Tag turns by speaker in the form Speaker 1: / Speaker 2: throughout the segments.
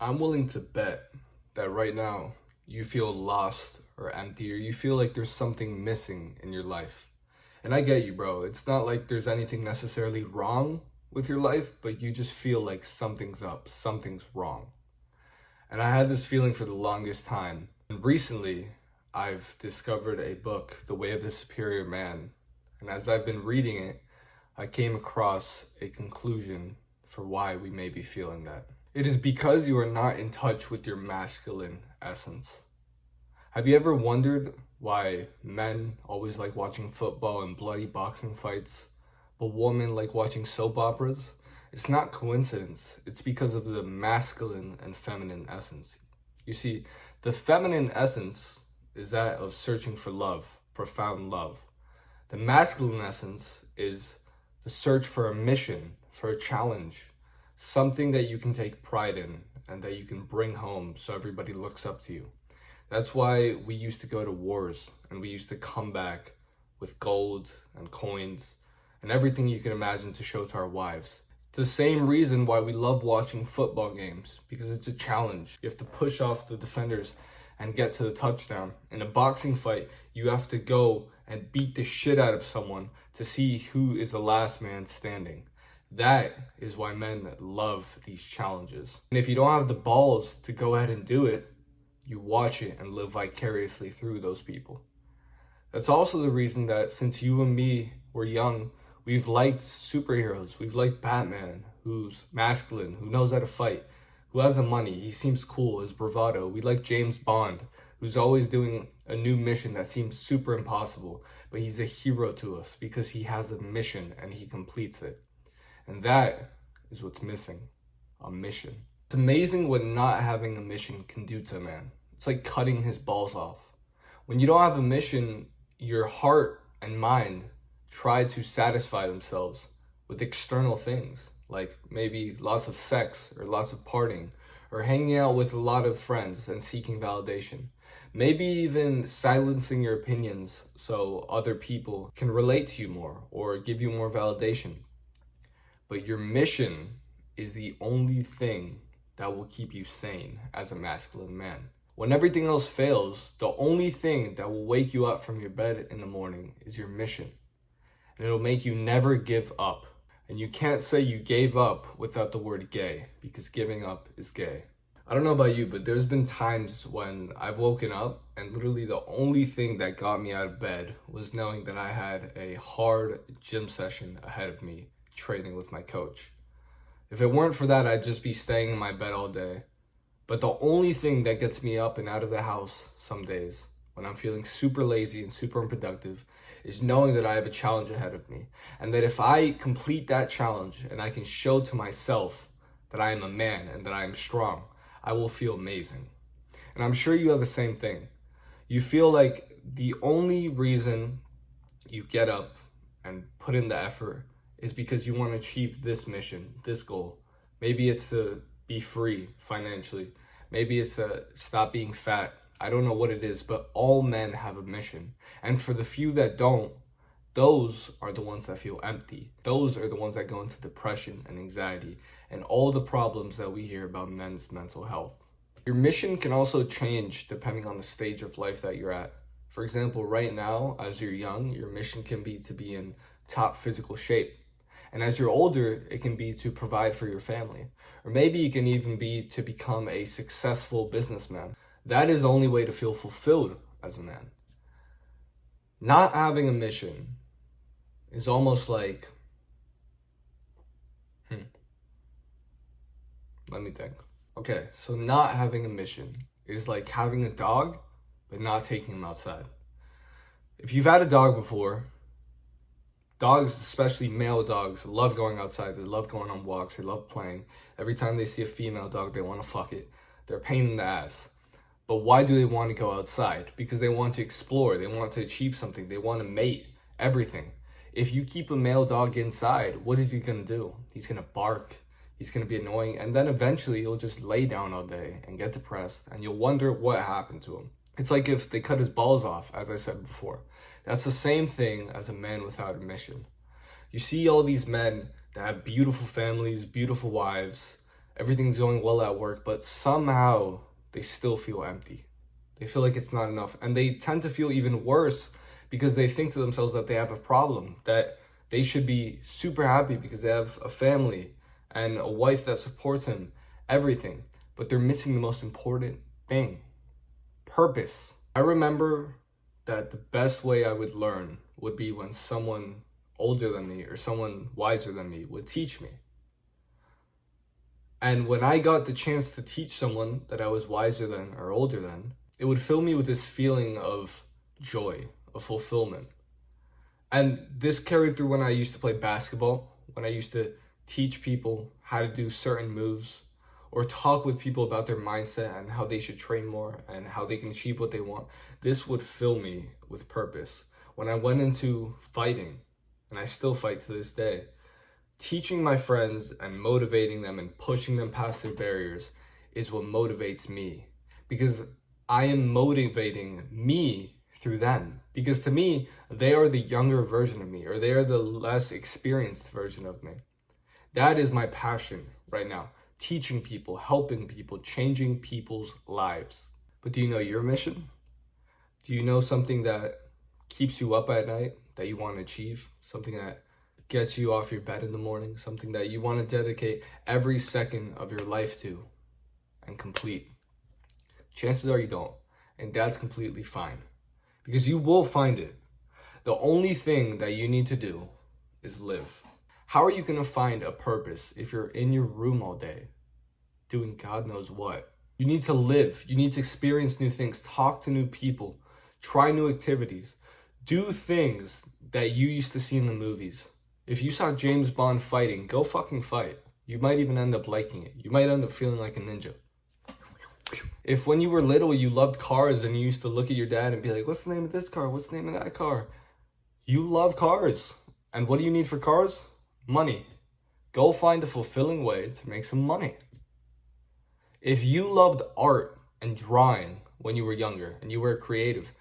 Speaker 1: I'm willing to bet that right now you feel lost or empty, or you feel like there's something missing in your life. And I get you, bro. It's not like there's anything necessarily wrong with your life, but you just feel like something's up, something's wrong. And I had this feeling for the longest time. And recently, I've discovered a book, The Way of the Superior Man. And as I've been reading it, I came across a conclusion for why we may be feeling that. It is because you are not in touch with your masculine essence. Have you ever wondered why men always like watching football and bloody boxing fights, but women like watching soap operas? It's not coincidence. It's because of the masculine and feminine essence. You see, the feminine essence is that of searching for love, profound love. The masculine essence is the search for a mission, for a challenge, something that you can take pride in and that you can bring home so everybody looks up to you. That's why we used to go to wars and we used to come back with gold and coins and everything you can imagine to show to our wives. It's the same reason why we love watching football games, because it's a challenge. You have to push off the defenders and get to the touchdown. In a boxing fight, you have to go and beat the shit out of someone to see who is the last man standing. That is why men love these challenges. And if you don't have the balls to go ahead and do it, you watch it and live vicariously through those people. That's also the reason that since you and me were young, we've liked superheroes. We've liked Batman, who's masculine, who knows how to fight, who has the money. He seems cool, his bravado. We like James Bond, who's always doing a new mission that seems super impossible, but he's a hero to us because he has a mission and he completes it. And that is what's missing, a mission. It's amazing what not having a mission can do to a man. It's like cutting his balls off. When you don't have a mission, your heart and mind try to satisfy themselves with external things, like maybe lots of sex or lots of partying, or hanging out with a lot of friends and seeking validation. Maybe even silencing your opinions so other people can relate to you more or give you more validation. But your mission is the only thing that will keep you sane as a masculine man. When everything else fails, the only thing that will wake you up from your bed in the morning is your mission. And it'll make you never give up. And you can't say you gave up without the word gay, because giving up is gay. I don't know about you, but there's been times when I've woken up and literally the only thing that got me out of bed was knowing that I had a hard gym session ahead of me, training with my coach. If it weren't for that, I'd just be staying in my bed all day. But the only thing that gets me up and out of the house some days when I'm feeling super lazy and super unproductive is knowing that I have a challenge ahead of me. And that if I complete that challenge and I can show to myself that I am a man and that I am strong, I will feel amazing. And I'm sure you have the same thing. You feel like the only reason you get up and put in the effort is because you want to achieve this mission, this goal. Maybe it's to be free financially. Maybe it's to stop being fat. I don't know what it is, but all men have a mission. And for the few that don't, those are the ones that feel empty. Those are the ones that go into depression and anxiety and all the problems that we hear about men's mental health. Your mission can also change depending on the stage of life that you're at. For example, right now, as you're young, your mission can be to be in top physical shape. And as you're older, it can be to provide for your family. Or maybe it can even be to become a successful businessman. That is the only way to feel fulfilled as a man. Not having a mission is almost like, let me think. Okay, so not having a mission is like having a dog, but not taking him outside. If you've had a dog before, dogs, especially male dogs, love going outside. They love going on walks. They love playing. Every time they see a female dog, they want to fuck it. They're a pain in the ass. But why do they want to go outside? Because they want to explore. They want to achieve something. They want to mate. Everything. If you keep a male dog inside, what is he going to do? He's going to bark. He's going to be annoying. And then eventually he'll just lay down all day and get depressed. And you'll wonder what happened to him. It's like if they cut his balls off, as I said before. That's the same thing as a man without a mission. You see all these men that have beautiful families, beautiful wives, everything's going well at work, but somehow they still feel empty. They feel like it's not enough. And they tend to feel even worse because they think to themselves that they have a problem, that they should be super happy because they have a family and a wife that supports him, everything. But they're missing the most important thing: purpose. I remember that the best way I would learn would be when someone older than me or someone wiser than me would teach me. And when I got the chance to teach someone that I was wiser than or older than, it would fill me with this feeling of joy, of fulfillment. And this carried through when I used to play basketball, when I used to teach people how to do certain moves, or talk with people about their mindset and how they should train more and how they can achieve what they want. This would fill me with purpose. When I went into fighting, and I still fight to this day, teaching my friends and motivating them and pushing them past their barriers is what motivates me, because I am motivating me through them. Because to me, they are the younger version of me, or they are the less experienced version of me. That is my passion right now. Teaching people, helping people, changing people's lives. But do you know your mission? Do you know something that keeps you up at night, that you want to achieve? Something that gets you off your bed in the morning? Something that you want to dedicate every second of your life to and complete? Chances are you don't. And that's completely fine, because you will find it. The only thing that you need to do is live. How are you going to find a purpose if you're in your room all day doing God knows what? You need to live. You need to experience new things, talk to new people, try new activities, do things that you used to see in the movies. If you saw James Bond fighting, go fucking fight. You might even end up liking it. You might end up feeling like a ninja. If when you were little you loved cars and you used to look at your dad and be like, what's the name of this car? What's the name of that car? You love cars. And what do you need for cars? Money. Go find a fulfilling way to make some money. If you loved art and drawing when you were younger and you were creative,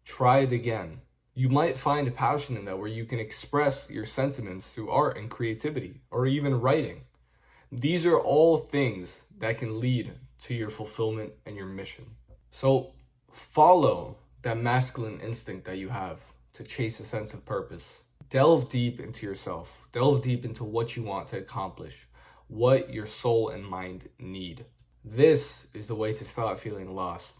Speaker 1: try it again. You might find a passion in that where you can express your sentiments through art and creativity, or even writing. These are all things that can lead to your fulfillment and your mission. So follow that masculine instinct that you have to chase a sense of purpose. Delve deep into yourself. Delve deep into what you want to accomplish, what your soul and mind need. This is the way to stop feeling lost.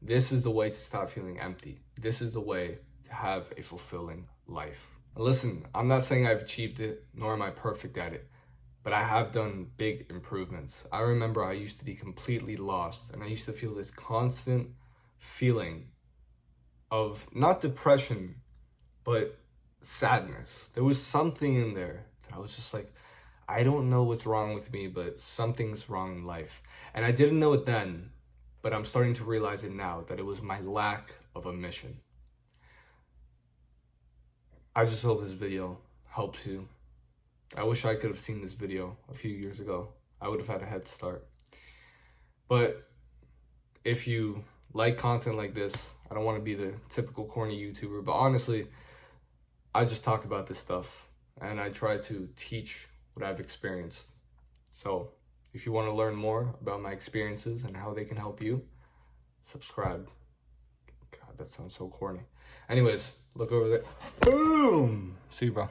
Speaker 1: This is the way to stop feeling empty. This is the way to have a fulfilling life. And listen, I'm not saying I've achieved it, nor am I perfect at it, but I have done big improvements. I remember I used to be completely lost, and I used to feel this constant feeling of not depression, but sadness. There was something in there that I was just like, I don't know what's wrong with me, but something's wrong in life. And I didn't know it then, but I'm starting to realize it now, that it was my lack of a mission. I just hope this video helps you. I wish I could have seen this video a few years ago. I would have had a head start. But if you like content like this, I don't want to be the typical corny YouTuber, but honestly, I just talk about this stuff and I try to teach what I've experienced. So if you want to learn more about my experiences and how they can help you, subscribe. God, that sounds so corny. Anyways, look over there. Boom! See you, bro.